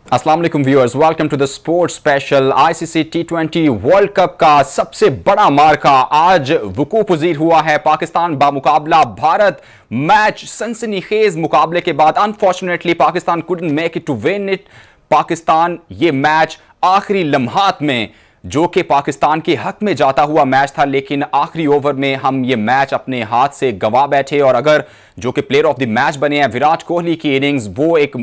अस्सलाम वालेकुम viewers, welcome to the sports special. ICC टी20 वर्ल्ड कप का सबसे बड़ा मार्का आज वकूअ पज़ीर हुआ है। पाकिस्तान बामुकाबला भारत। मैच सनसनीखेज मुकाबले के बाद unfortunately Pakistan couldn't make it to win it. Pakistan ये मैच आखिरी लम्हात में, जो कि पाकिस्तान के हक में जाता हुआ मैच था, लेकिन आखिरी ओवर में हम ये मैच अपने हाथ से गंवा बैठे। और अगर जो कि प्लेयर ऑफ द मैच बने हैं विराट कोहली की इनिंग्स, वो एक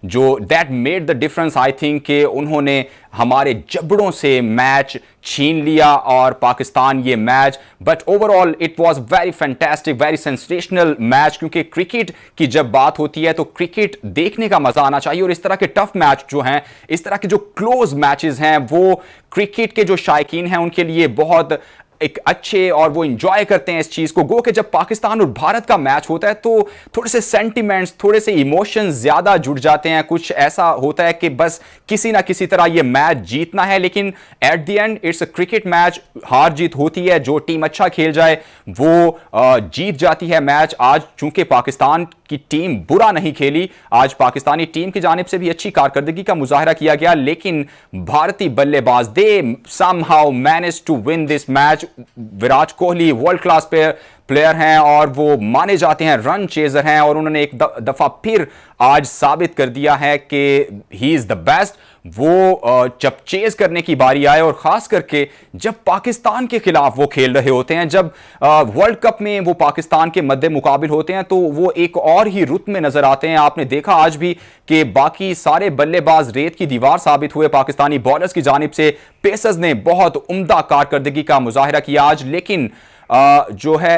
जो that made the difference. I think कि उन्होंने हमारे जबड़ों से मैच छीन लिया और पाकिस्तान ये match, but overall it was very fantastic, very sensational match. क्योंकि क्रिकेट की जब बात होती है तो क्रिकेट देखने का मजा आना चाहिए, और इस तरह के टफ मैच जो हैं, इस तरह के जो क्लोज मैचेस हैं, वो क्रिकेट के जो शायकीन हैं उनके लिए बहुत एक अच्छे, और वो इंजॉय करते हैं इस चीज को। गो कि जब पाकिस्तान और भारत का मैच होता है तो थोड़े से सेंटिमेंट्स, थोड़े से इमोशंस ज्यादा जुड़ जाते हैं। कुछ ऐसा होता है कि बस किसी ना किसी तरह ये मैच जीतना है, लेकिन at the end it's a cricket match. हार जीत होती है, जो टीम अच्छा खेल जाए वो जीत जाती है मैच। आज चूंकि पाकिस्तान की टीम बुरा नहीं खेली, आज पाकिस्तानी टीम की जानिब से भी अच्छी कारकर्दगी का मुजाहरा किया गया, लेकिन भारतीय बल्लेबाज they somehow manage to win this match. Virat Kohli world class player हैं और वो माने जाते हैं रन चेजर हैं, और उन्होंने एक दफा फिर आज साबित कर दिया है कि ही इज द बेस्ट। वो जब चेज करने की बारी आए, और खास करके जब पाकिस्तान के खिलाफ वो खेल रहे होते हैं, जब वर्ल्ड कप में वो पाकिस्तान के मद्दे मुकाबिल होते हैं, तो वो एक और ही रुत में नजर आते हैं। आपने देखा आज भी कि बाकी सारे बल्लेबाज रेत की दीवार साबित हुए पाकिस्तानी बॉलर्स की जानिब से। पेसर्स ने बहुत उम्दा कारकर्दगी का मुजाहरा किया आज, लेकिन जो है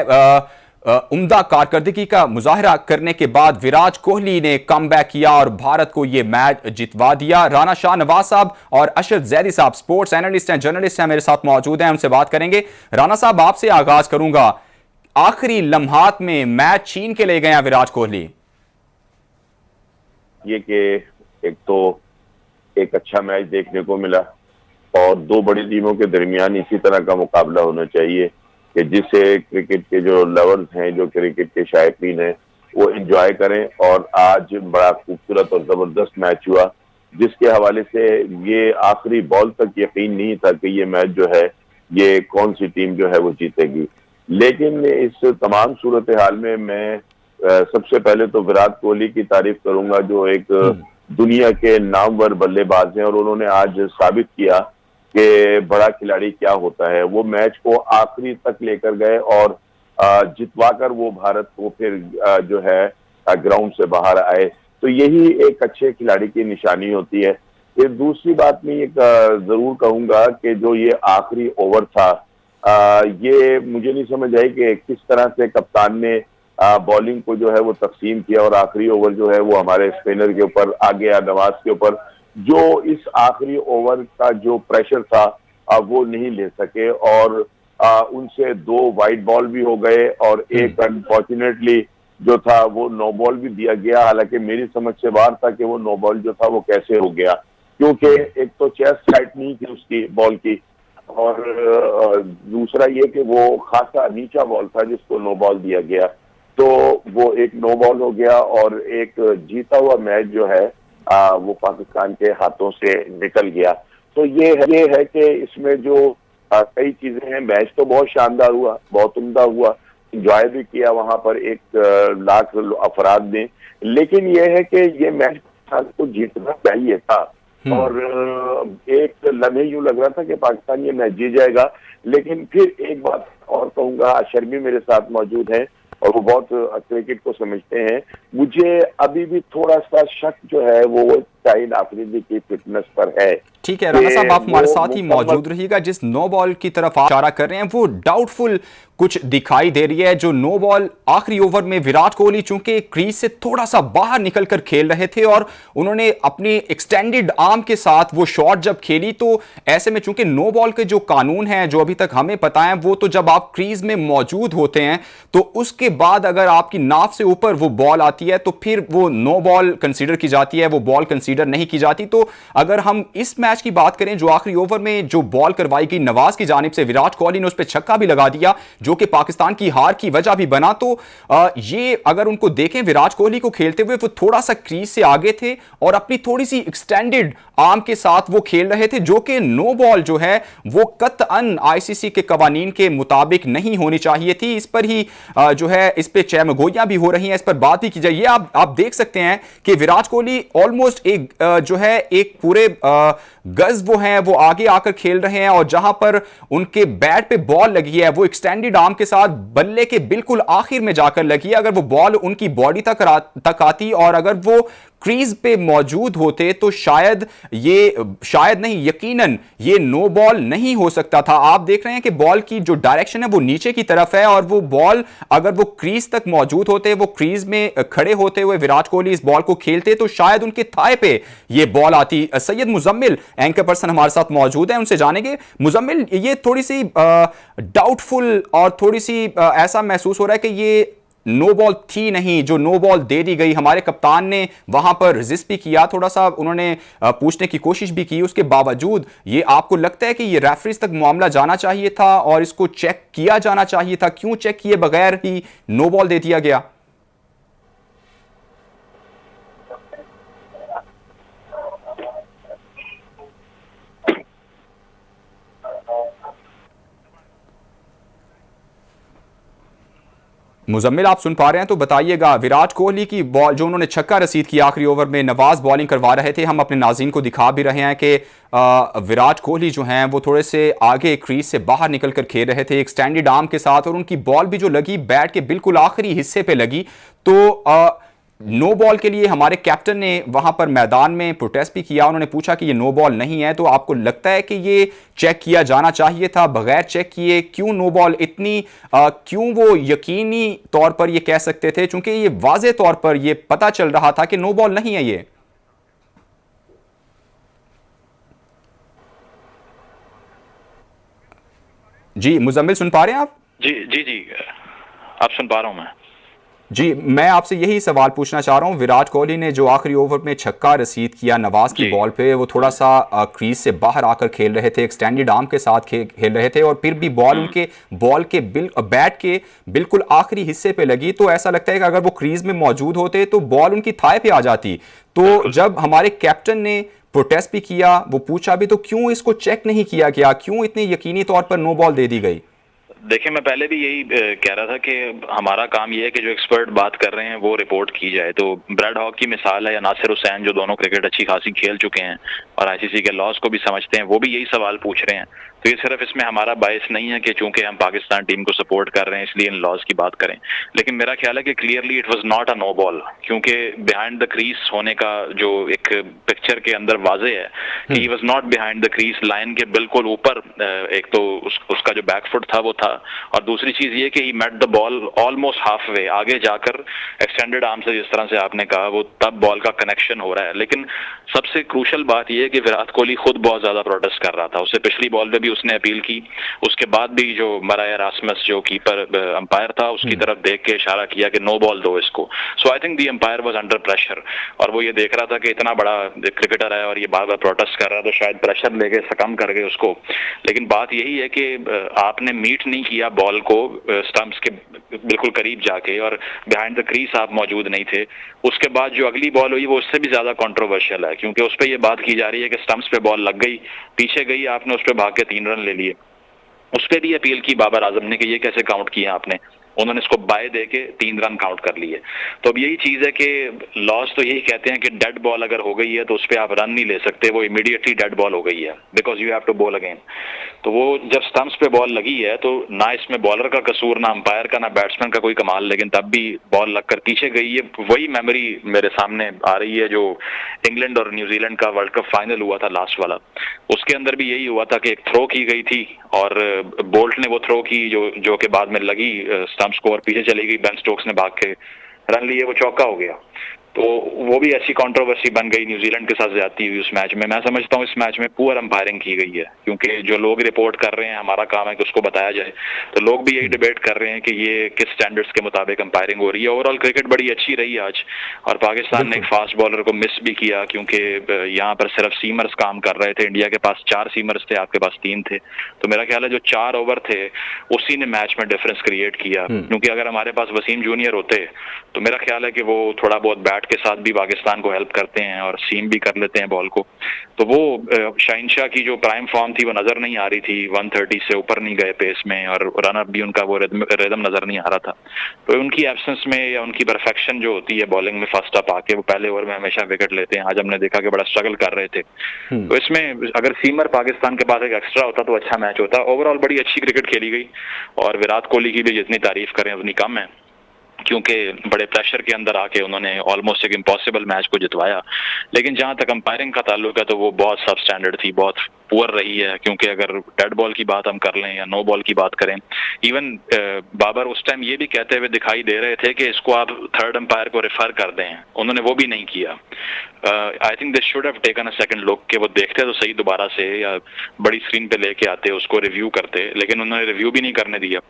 उम्दा कारकर्दगी का मुजाहरा करने के बाद विराट कोहली ने कमबैक किया और भारत को यह मैच जितवा दिया। राना शाह नवाज साहब और अशरफ जैदी साहब स्पोर्ट्स एनालिस्ट हैं, जर्नलिस्ट हैं, मेरे साथ मौजूद हैं, उनसे बात करेंगे। राना साहब, आपसे आगाज करूंगा। आखिरी लम्हात में मैच छीन के ले गए हैं विराट कोहली। ये कि एक तो एक अच्छा मैच देखने को मिला, और दो बड़ी टीमों के दरमियान इसी तरह का मुकाबला होना चाहिए कि जिससे क्रिकेट के जो लवर्स हैं, जो क्रिकेट के शायकीन हैं, वो एंजॉय करें। और आज बड़ा खूबसूरत और जबरदस्त मैच हुआ, जिसके हवाले से ये आखिरी बॉल तक यकीन नहीं था कि ये मैच जो है ये कौन सी टीम जो है वो जीतेगी। लेकिन इस तमाम सूरत हाल में मैं सबसे पहले तो विराट कोहली की तारीफ करूंगा, जो एक दुनिया के नामवर बल्लेबाज हैं, और उन्होंने आज साबित किया कि बड़ा खिलाड़ी क्या होता है। वो मैच को आखिरी तक लेकर गए और जितवाकर वो भारत को फिर जो है ग्राउंड से बाहर आए। तो यही एक अच्छे खिलाड़ी की निशानी होती है। फिर दूसरी बात मैं ये जरूर कहूंगा कि जो ये आखिरी ओवर था, ये मुझे नहीं समझ आई कि किस तरह से कप्तान ने बॉलिंग को जो है वो तकसीम किया, और आखिरी ओवर जो है वो हमारे स्पिनर के ऊपर आ गया, नवाज के ऊपर। जो इस आखिरी ओवर का जो प्रेशर था वो नहीं ले सके, और उनसे दो वाइड बॉल भी हो गए, और एक अनफॉर्चुनेटली जो था वो नो बॉल भी दिया गया। हालांकि मेरी समझ से बाहर था कि वो नो बॉल जो था वो कैसे हो गया, क्योंकि एक तो चेस्ट हाइट नहीं थी उसकी बॉल की, और दूसरा ये कि वो खासा नीचा बॉल था जिसको नो बॉल दिया गया। तो वो एक नो बॉल हो गया, और एक जीता हुआ मैच जो है वो पाकिस्तान के हाथों से निकल गया। तो ये है कि इसमें जो कई चीजें हैं। मैच तो बहुत शानदार हुआ, बहुत उम्दा हुआ, एंजॉय भी किया वहां पर 1 लाख अफराद ने। लेकिन ये है कि ये मैच पाकिस्तान को जीतना चाहिए था, और एक लम्हे यूं लग रहा था कि पाकिस्तान ये मैच जीत जाएगा। लेकिन फिर एक बात और कहूंगा, अशर भी मेरे साथ मौजूद है और वो बहुत क्रिकेट को समझते हैं। मुझे अभी भी थोड़ा सा शक जो है वो शाहिद आफरीदी की फिटनेस पर है। ठीक है राना साहब, आप हमारे साथ ही मौजूद रहिएगा। जिस नो बॉल की तरफ आप इशारा कर रहे हैं वो डाउटफुल कुछ दिखाई दे रही है। जो नो बॉल आखिरी ओवर में विराट कोहली चूंकि क्रीज से थोड़ा सा बाहर निकलकर खेल रहे थे, और उन्होंने अपनी एक्सटेंडेड आर्म के साथ वो शॉट जब खेली, तो ऐसे में चूंकि नो बॉल के जो कानून हैं, जो अभी तक हमें पता है, वो तो जब आप क्रीज में मौजूद होते हैं तो उसके बाद अगर आपकी नाफ से ऊपर वो बॉल आती है तो फिर वो नो बॉल कंसीडर की जाती है, वो बॉल कंसीडर कंसीडर नहीं की जाती। तो अगर हम इस मैच की बात करें, जो आखिरी ओवर में जो बॉल करवाई गई नवाज की जानिब से, विराट कोहली ने उस पर छक्का भी लगा दिया जो कि पाकिस्तान की हार की वजह भी बना। तो ये अगर उनको देखें विराट कोहली को खेलते हुए, वो थोड़ा सा क्रीज से आगे थे और अपनी थोड़ी सी एक्सटेंडेड आर्म के साथ वो खेल रहे थे, जो कि नो बॉल जो है वो कतअन आईसीसी के कवानीन के मुताबिक नहीं होनी चाहिए थी। इस पर ही जो है इस पे चहमगोइयां भी हो रही हैं, इस पर बात भी की जाए। ये आप देख सकते हैं कि विराट कोहली ऑलमोस्ट एक जो है एक पूरे गज वो हैं वो आगे आकर खेल रहे हैं, और जहां पर उनके बैट पे बॉल लगी है वो एक्सटेंडेड आर्म के साथ बल्ले के बिल्कुल आखिर में जाकर लगी है। अगर वो बॉल उनकी बॉडी तक आती और अगर वो क्रीज पे मौजूद होते तो शायद नहीं, यकीनन ये नो बॉल नहीं हो सकता था। आप देख रहे हैं कि बॉल की जो डायरेक्शन है वो नीचे की तरफ है, और वो बॉल अगर वो क्रीज तक मौजूद होते, वो क्रीज में खड़े होते हुए विराट कोहली इस बॉल को खेलते तो शायद उनके थाई पे ये बॉल आती। सैयद मुजम्मिल एंकर पर्सन हमारे साथ मौजूद है, उनसे जानेंगे। मुजम्मिल, ये थोड़ी सी डाउटफुल और थोड़ी सी ऐसा महसूस हो रहा है कि ये नो बॉल थी नहीं, जो नो बॉल दे दी गई। हमारे कप्तान ने वहां पर रेजिस्ट भी किया, थोड़ा सा उन्होंने पूछने की कोशिश भी की, उसके बावजूद ये आपको लगता है कि ये रेफरीज तक मामला जाना चाहिए था और इसको चेक किया जाना चाहिए था? क्यों चेक किए बगैर ही नो बॉल दे दिया गया? मुजम्मिल, आप सुन पा रहे हैं तो बताइएगा। विराट कोहली की बॉल जो उन्होंने छक्का रसीद किया आखिरी ओवर में, नवाज बॉलिंग करवा रहे थे, हम अपने नाज़रीन को दिखा भी रहे हैं कि विराट कोहली जो हैं वो थोड़े से आगे क्रीज से बाहर निकल कर खेल रहे थे एक्सटेंडेड आर्म के साथ, और उनकी बॉल भी जो लगी बैट के बिल्कुल आखिरी हिस्से पे लगी। तो नो बॉल के लिए हमारे कैप्टन ने वहां पर मैदान में प्रोटेस्ट भी किया, उन्होंने पूछा कि ये नो बॉल नहीं है। तो आपको लगता है कि ये चेक किया जाना चाहिए था? बगैर चेक किए क्यों नो बॉल? क्यों वो यकीनी तौर पर ये कह सकते थे, क्योंकि ये वाज़े तौर पर ये पता चल रहा था कि नो बॉल नहीं है ये। जी मुजम्मिल, सुन पा रहे हैं आप? जी जी जी, आप सुन पा रहा हूं मैं। जी, मैं आपसे यही सवाल पूछना चाह रहा हूं। विराट कोहली ने जो आखिरी ओवर में छक्का रसीद किया नवाज की बॉल पे, वो थोड़ा सा क्रीज से बाहर आकर खेल रहे थे, एक्सटेंडेड आर्म के साथ खेल रहे थे, और फिर भी बॉल उनके बैट के बिल्कुल आखिरी हिस्से पे लगी। तो ऐसा लगता है कि अगर वो क्रीज में मौजूद होते तो बॉल उनकी थाई पे आ जाती। तो जब हमारे कैप्टन ने प्रोटेस्ट भी किया, वो पूछा भी, तो क्यों इसको चेक नहीं किया गया? क्यों इतने यकीनी तौर पर नो बॉल दे दी गई? देखिए, मैं पहले भी यही कह रहा था कि हमारा काम ये है कि जो एक्सपर्ट बात कर रहे हैं वो रिपोर्ट की जाए। तो ब्रैड हॉग की मिसाल है, या नासिर हुसैन, जो दोनों क्रिकेट अच्छी खासी खेल चुके हैं और आईसीसी के लॉज को भी समझते हैं, वो भी यही सवाल पूछ रहे हैं। तो ये सिर्फ इसमें हमारा बायस नहीं है कि चूंकि हम पाकिस्तान टीम को सपोर्ट कर रहे हैं इसलिए इन लॉज की बात करें, लेकिन मेरा ख्याल है कि clearly it was not a no ball, क्योंकि बिहाइंड द क्रीज होने का जो एक पिक्चर के अंदर वाजे है कि he was not behind the crease, line के बिल्कुल ऊपर। एक तो उसका जो बैकफुट था वो था, और दूसरी चीज ये कि he met the ball almost half way, आगे जाकर एक्सटेंडेड आर्म से, जिस तरह से आपने कहा, वो तब बॉल का कनेक्शन हो रहा है। लेकिन सबसे क्रूशल बात यह है कि विराट कोहली खुद बहुत ज्यादा प्रोटेस्ट कर रहा था। उससे पिछली बॉल पे भी उसने अपील की, उसके बाद भी जो मराया रासमस जो कीपर अंपायर था उसकी तरफ देख के इशारा किया कि नो बॉल दो इसको। So I think the umpire was under pressure, और वो ये देख रहा था कि इतना बड़ा क्रिकेटर है और ये बार बार प्रोटेस्ट कर रहा है, तो शायद प्रेशर लेके सकम कर गए उसको। लेकिन बात यही है कि आपने मीट नहीं किया बॉल को स्टंप्स के बिल्कुल करीब जाके, और बिहाइंड द क्रीज आप मौजूद नहीं थे। उसके बाद जो अगली बॉल हुई वो उससे भी ज्यादा कंट्रोवर्शियल है, क्योंकि उस पर यह बात की जा रही है कि स्टंप्स पे बॉल लग गई, पीछे गई, आपने उस पर भाग के 3 रन ले लिए। उस पर भी अपील की बाबर आजम ने कि ये कैसे काउंट किया आपने, उन्होंने इसको बाय दे के 3 रन काउंट कर लिए। तो अब यही चीज है कि लॉस तो यही कहते हैं कि डेड बॉल अगर हो गई है तो उस पर आप रन नहीं ले सकते, वो इमीडिएटली डेड बॉल हो गई है, because you have to ball again. तो वो जब स्टंप्स पे बॉल लगी है तो ना इसमें बॉलर का कसूर, ना अंपायर का, ना बैट्समैन का कोई कमाल, लेकिन तब भी बॉल लगकर पीछे गई है। वही मेमोरी मेरे सामने आ रही है जो इंग्लैंड और न्यूजीलैंड का वर्ल्ड कप फाइनल हुआ था लास्ट वाला, उसके अंदर भी यही हुआ था कि एक थ्रो की गई थी और बोल्ट ने वो थ्रो की जो कि बाद में लगी स्टंप्स को और पीछे चली गई, बेन स्टोक्स ने भाग के रन लिए, वो चौका हो गया। तो वो भी ऐसी कंट्रोवर्सी बन गई, न्यूजीलैंड के साथ ज्यादती हुई उस मैच में। मैं समझता हूँ इस मैच में पुअर अंपायरिंग की गई है, क्योंकि जो लोग रिपोर्ट कर रहे हैं, हमारा काम है कि उसको बताया जाए, तो लोग भी यही डिबेट कर रहे हैं कि ये किस स्टैंडर्ड्स के मुताबिक अंपायरिंग हो रही है। ओवरऑल क्रिकेट बड़ी अच्छी रही आज, और पाकिस्तान ने एक फास्ट बॉलर को मिस भी किया, क्योंकि यहाँ पर सिर्फ सीमर्स काम कर रहे थे। इंडिया के पास 4 सीमर्स थे, आपके पास 3 थे। तो मेरा ख्याल है जो 4 ओवर थे उसी ने मैच में डिफरेंस क्रिएट किया, क्योंकि अगर हमारे पास वसीम जूनियर होते तो मेरा ख्याल है कि वो थोड़ा बहुत बैट के साथ भी पाकिस्तान को हेल्प करते हैं और सीम भी कर लेते हैं बॉल को। तो वो शाहिनशाह की जो प्राइम फॉर्म थी वो नजर नहीं आ रही थी, 130 से ऊपर नहीं गए पेस में, और रन अप भी उनका वो रिदम नजर नहीं आ रहा था। तो उनकी एब्सेंस में या उनकी परफेक्शन जो होती है बॉलिंग में, फर्स्ट अप आके वो पहले ओवर में हमेशा विकेट लेते हैं। आज हमने देखा कि बड़ा स्ट्रगल कर रहे थे। तो इसमें अगर सीमर पाकिस्तान के पास एक एक्स्ट्रा होता तो अच्छा मैच होता। ओवरऑल बड़ी अच्छी क्रिकेट खेली गई, और विराट कोहली की भी जितनी तारीफ करें उतनी कम है, क्योंकि बड़े प्रेशर के अंदर आके उन्होंने ऑलमोस्ट एक इम्पॉसिबल मैच को जितवाया। लेकिन जहां तक अंपायरिंग का ताल्लुक है तो वो बहुत सब स्टैंडर्ड थी, बहुत पुअर रही है। क्योंकि अगर डेड बॉल की बात हम कर लें या नो बॉल की बात करें, इवन बाबर उस टाइम ये भी कहते हुए दिखाई दे रहे थे कि इसको आप थर्ड अंपायर को रेफर कर दें, उन्होंने वो भी नहीं किया। I think they should have taken a second look, कि वो देखते तो सही दोबारा से, या बड़ी स्क्रीन पे लेके आते उसको रिव्यू करते, लेकिन उन्होंने रिव्यू भी नहीं करने दिया।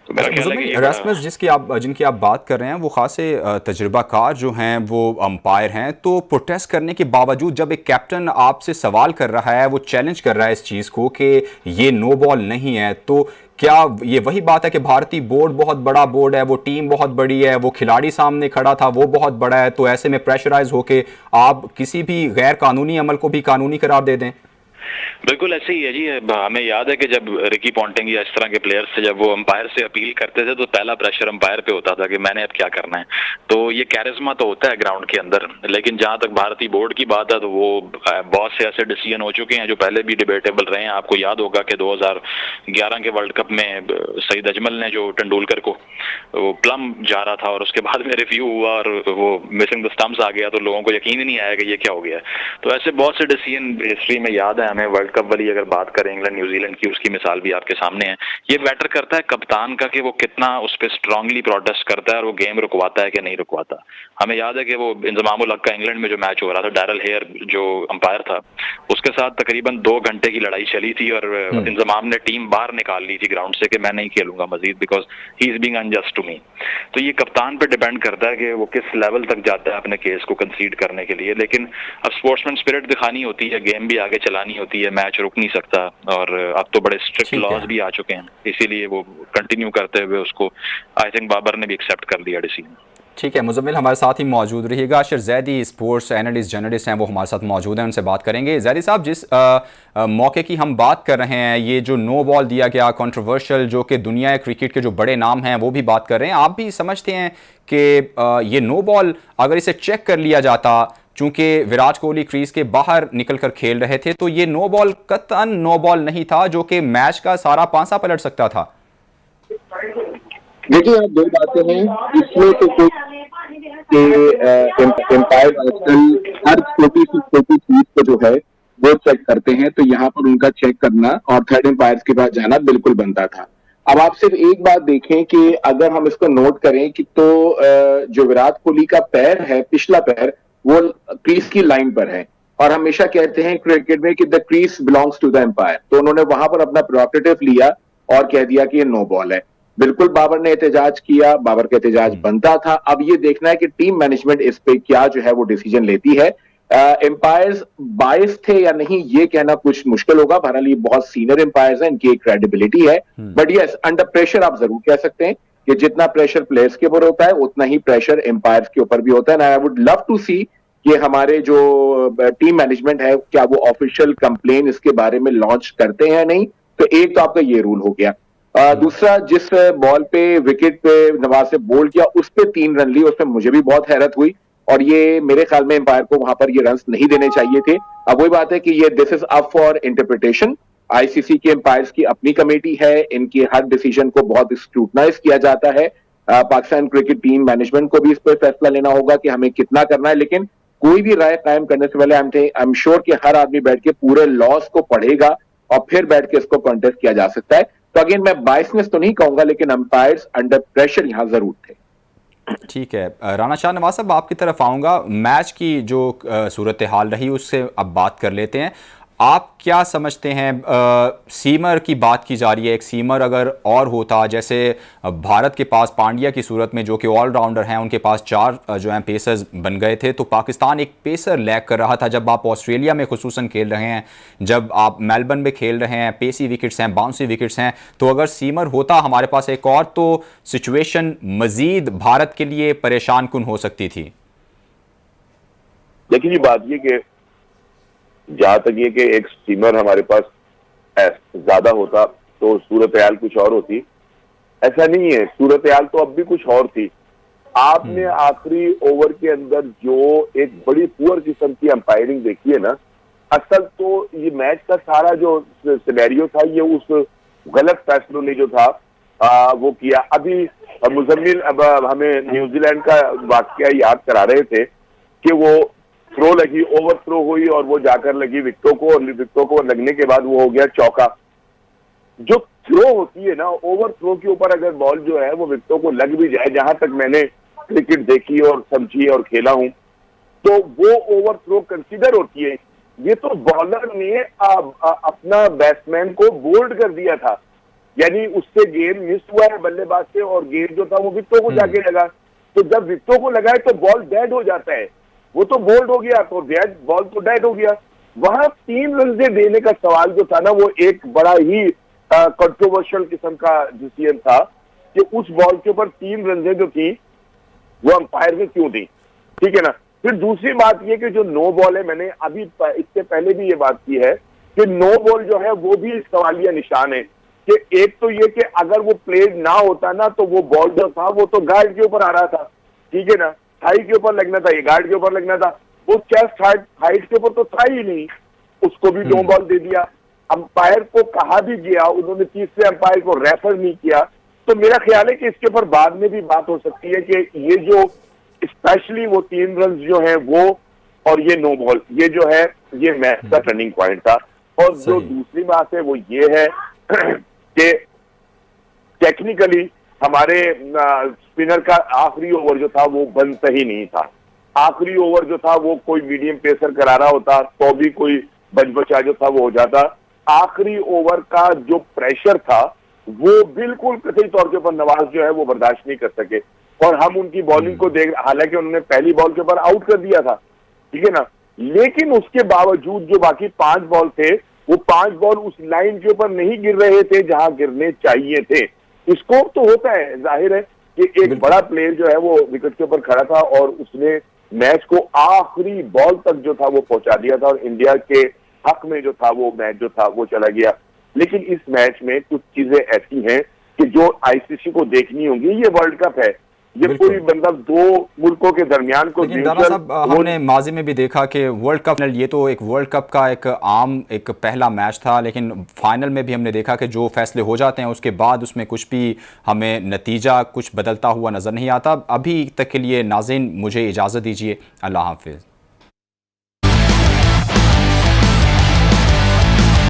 तो मेरा ख्याल है कि रस्मस जिनकी आप बात कर रहे हैं वो खासे तजुर्बाकार जो हैं वो अंपायर हैं, तो प्रोटेस्ट करने के बावजूद जब एक कैप्टन आपसे सवाल कर रहा है, वो चैलेंज कर रहा है इस चीज़ को कि ये नो बॉल नहीं है, तो क्या ये वही बात है कि भारतीय बोर्ड बहुत बड़ा बोर्ड है, वो टीम बहुत बड़ी है, वो खिलाड़ी सामने खड़ा था वो बहुत बड़ा है, तो ऐसे में प्रेशराइज होके आप किसी भी गैर कानूनी अमल को भी कानूनी करार दे दें? बिल्कुल ऐसे ही है जी। हमें याद है कि जब रिकी पॉन्टिंग या इस तरह के प्लेयर्स थे, जब वो अंपायर से अपील करते थे तो पहला प्रेशर अंपायर पे होता था कि मैंने अब क्या करना है। तो ये कैरिज्मा तो होता है ग्राउंड के अंदर, लेकिन जहां तक भारतीय बोर्ड की बात है तो वो बहुत से ऐसे डिसीजन हो चुके हैं जो पहले भी डिबेटेबल रहे हैं। आपको याद होगा कि 2011 के वर्ल्ड कप में सईद अजमल ने जो तेंदुलकर को वो प्लम जा रहा था और उसके बाद में रिव्यू हुआ और वो मिसिंग द स्टंप्स आ गया, तो लोगों को यकीन ही नहीं आया कि ये क्या हो गया। तो ऐसे बहुत से डिसीजन हिस्ट्री में याद है हमें। वर्ल्ड कप वाली अगर बात करें इंग्लैंड न्यूजीलैंड की, उसकी मिसाल भी आपके सामने है। ये मैटर करता है कप्तान का कि वो कितना उस पर स्ट्रांगली प्रोटेस्ट करता है और वो गेम रुकवाता है कि नहीं रुकवाता। हमें याद है कि वो इंजमामुल हक का इंग्लैंड में जो मैच हो रहा था, डैरल हेयर जो अंपायर था उसके साथ तकरीबन 2 घंटे की लड़ाई चली थी, और इंजमाम ने टीम बाहर निकाल ली थी ग्राउंड से कि मैं नहीं खेलूंगा Majeed, because he is being unjust to me. तो ये कप्तान पे डिपेंड करता है कि वो किस लेवल तक जाता है अपने केस को कंसीड करने के लिए। लेकिन अब स्पोर्ट्समैन स्पिरिट दिखानी होती है, गेम भी आगे चलानी होती है, मैच रुक नहीं सकता, और अब तो बड़े स्ट्रिक्ट लॉज भी आ चुके हैं, इसीलिए वो कंटिन्यू करते हुए उसको आई थिंक बाबर ने भी एक्सेप्ट कर लिया डिसीजन। ठीक है, मुज़म्मिल हमारे साथ ही मौजूद रहिएगा। Ashir Zaidi sports analyst journalist हैं, वो हमारे साथ मौजूद हैं, उनसे बात करेंगे। जैदी साहब, जिस मौके की हम बात कर रहे हैं, ये जो नो बॉल दिया गया कंट्रोवर्शियल, जो कि दुनिया क्रिकेट के जो बड़े नाम हैं वो भी बात कर रहे हैं, आप भी समझते हैं कि ये नो बॉल अगर इसे चेक कर लिया जाता, चूंकि विराट कोहली क्रीज के बाहर निकलकर खेल रहे थे, तो ये नो बॉल कतई नो बॉल नहीं था, जो कि मैच का सारा पांसा पलट सकता था? देखिए, आप 2 बातें हैं इसमें, तो कुछ एम्पायर आजकल हर छोटी चीज को जो है वो चेक करते हैं, तो यहाँ पर उनका चेक करना और थर्ड एम्पायर के पास जाना बिल्कुल बनता था। अब आप सिर्फ एक बात देखें कि अगर हम इसको नोट करें कि तो जो विराट कोहली का पैर है, पिछला पैर, वो क्रीज की लाइन पर है, और हमेशा कहते हैं क्रिकेट में कि the crease belongs to the umpire. तो उन्होंने वहां पर अपना प्रोरेगेटिव लिया और कह दिया कि ये नो बॉल है। बिल्कुल बाबर ने एहतजाज किया, बाबर का एहतजाज बनता था। अब ये देखना है कि टीम मैनेजमेंट इस पे क्या जो है वो डिसीजन लेती है। एम्पायर्स बायस थे या नहीं, ये कहना कुछ मुश्किल होगा। बहरहाल ये बहुत सीनियर एम्पायर्स हैं, इनकी एक क्रेडिबिलिटी है, बट यस, अंडर प्रेशर आप जरूर कह सकते हैं कि जितना प्रेशर प्लेयर्स के ऊपर होता है उतना ही प्रेशर एम्पायर्स के ऊपर भी होता है। आई वुड लव टू सी कि हमारे जो टीम मैनेजमेंट है, क्या वो ऑफिशियल कंप्लेन इसके बारे में लॉन्च करते हैं नहीं। तो एक तो आपका ये रूल हो गया। दूसरा, जिस बॉल पे विकेट पे नवाज ने बोल्ड किया उस पे 3 रन लिए, उसमें मुझे भी बहुत हैरत हुई, और ये मेरे ख्याल में एम्पायर को वहां पर ये रन्स नहीं देने चाहिए थे। अब वही बात है कि ये this is up for interpretation. ICC के एम्पायर्स की अपनी कमेटी है, इनके हर डिसीजन को बहुत स्क्रूटनाइज किया जाता है। पाकिस्तान क्रिकेट टीम मैनेजमेंट को भी इस पर फैसला लेना होगा कि हमें कितना करना है, लेकिन कोई भी राय कायम करने से पहले आई एम श्योर कि हर आदमी बैठ के पूरे लॉस को पढ़ेगा और फिर बैठ के इसको कॉन्टेस्ट किया जा सकता है। तो अगेन, मैं बायसनेस तो नहीं कहूंगा, लेकिन अंपायर्स अंडर प्रेशर यहां जरूर थे। ठीक है, राना शाह नवाज साहब आपकी तरफ आऊँगा। मैच की जो सूरत हाल रही उससे अब बात कर लेते हैं। आप क्या समझते हैं, सीमर की बात की जा रही है, एक सीमर अगर और होता, जैसे भारत के पास पांड्या की सूरत में जो कि ऑलराउंडर हैं, उनके पास 4 जो हैं पेसर्स बन गए थे, तो पाकिस्तान एक पेसर लैक कर रहा था। जब आप ऑस्ट्रेलिया में खुसूसन खेल रहे हैं, जब आप मेलबर्न में खेल रहे हैं, पेसी विकेट्स हैं, बाउंसी विकेट्स हैं, तो अगर सीमर होता हमारे पास एक और, तो सिचुएशन मजीद भारत के लिए परेशान कुन हो सकती थी। देखिए बात ये कि जहां तक ये कि एक सीमर हमारे पास ज्यादा होता तो सूरत हाल कुछ और होती, ऐसा नहीं है। सूरत हाल तो अब भी कुछ और थी। आपने आखिरी ओवर के अंदर जो एक बड़ी पुअर किस्म की अंपायरिंग देखी है ना, असल तो ये मैच का सारा जो सिनेरियो था ये उस गलत फैसलों ने जो था वो किया। अभी मुजम्मिल अब हमें न्यूजीलैंड का वाकया याद करा रहे थे कि वो थ्रो लगी, ओवर थ्रो हुई और वो जाकर लगी विक्टों को, और विक्टों को लगने के बाद वो हो गया चौका। जो थ्रो होती है ना, ओवर थ्रो के ऊपर अगर बॉल जो है वो विक्टों को लग भी जाए, जहां तक मैंने क्रिकेट देखी और समझी और खेला हूं, तो वो ओवर थ्रो कंसीडर होती है। ये तो बॉलर ने अपना बैट्समैन को बोल्ड कर दिया था, यानी उससे गेंद मिस हुआ है बल्लेबाज से और गेंद जो था वो विक्टों को जाके लगा। तो जब विक्टों को लगा है तो बॉल डेड हो जाता है, वो तो बोल्ड हो गया, तो डेड बॉल तो डेड हो गया। वहां 3 रन देने का सवाल जो था ना, वो एक बड़ा ही कंट्रोवर्शियल किस्म का डिसीजन था कि उस बॉल के ऊपर 3 रन जो थी वो अंपायर ने क्यों दी, ठीक है ना। फिर दूसरी बात ये कि जो नो बॉल है, मैंने अभी इससे पहले भी ये बात की है कि नो बॉल जो है वो भी सवालिया निशान है। कि एक तो ये कि अगर वो प्लेड ना होता ना, तो वो बॉल जो था वो तो गार्ड के ऊपर आ रहा था, ठीक है ना, थाई के ऊपर लगना था, ये गार्ड के ऊपर लगना था। वो चेस्ट हाइट के ऊपर तो था ही नहीं, उसको भी नो बॉल दे दिया। अंपायर को कहा भी गया, उन्होंने तीसरे अंपायर को रेफर नहीं किया। तो मेरा ख्याल है कि इसके ऊपर बाद में भी बात हो सकती है कि ये जो स्पेशली वो 3 रन जो है वो और ये नो बॉल, ये जो है ये मैच का टर्निंग पॉइंट था। और जो दूसरी बात है वो ये है कि टेक्निकली हमारे स्पिनर का आखिरी ओवर जो था वो बनता ही नहीं था। आखिरी ओवर जो था वो कोई मीडियम पेसर करा रहा होता तो भी कोई बचा जो था वो हो जाता। आखिरी ओवर का जो प्रेशर था वो बिल्कुल कतई तौर के ऊपर नवाज जो है वो बर्दाश्त नहीं कर सके, और हम उनकी बॉलिंग को देख, हालांकि उन्होंने पहली बॉल के ऊपर आउट कर दिया था, ठीक है ना, लेकिन उसके बावजूद जो बाकी 5 बॉल थे वो 5 बॉल उस लाइन के ऊपर नहीं गिर रहे थे जहां गिरने चाहिए थे। स्कोर तो होता है, जाहिर है कि एक बड़ा प्लेयर जो है वो विकेट के ऊपर खड़ा था और उसने मैच को आखिरी बॉल तक जो था वो पहुंचा दिया था, और इंडिया के हक में जो था वो मैच जो था वो चला गया। लेकिन इस मैच में कुछ चीजें ऐसी हैं कि जो आईसीसी को देखनी होंगी। ये वर्ल्ड कप है, ये पूरी मतलब 2 मुल्कों के दरमियान को, लेकिन राणा साहब हमने माजी में भी देखा कि वर्ल्ड कप, ये तो एक वर्ल्ड कप का एक आम एक पहला मैच था, लेकिन फाइनल में भी हमने देखा कि जो फैसले हो जाते हैं उसके बाद उसमें कुछ भी हमें नतीजा कुछ बदलता हुआ नजर नहीं आता। अभी तक के लिए नाज़रीन मुझे इजाज़त दीजिए, अल्लाह हाफिज़।